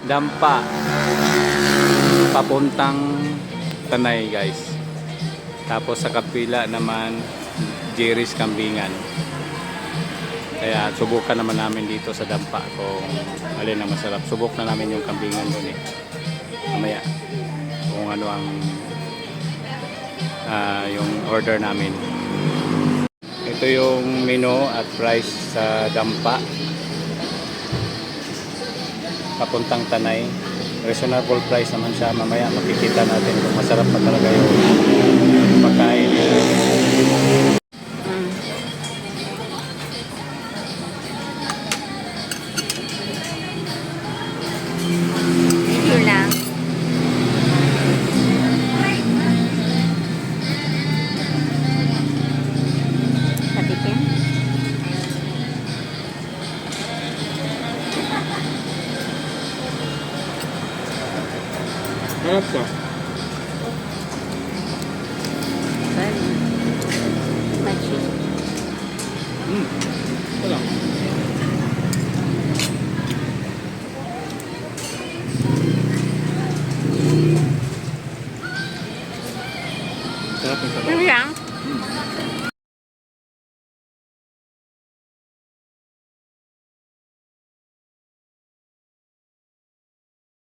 Dampa papuntang Tanay guys. Tapos sa kapila naman Jerry's Kambingan. Kaya subukan naman namin dito sa Dampa kung alin ang masarap. Subok na namin yung kambingan doon eh. Mamaya kung ano ang yung order namin. Ito yung menu at price sa Dampa papuntang Tanay. Reasonable price naman siya. Mamaya makikita natin kung masarap pa talaga yung pagkain. Video lang. Patikin. Harap ka.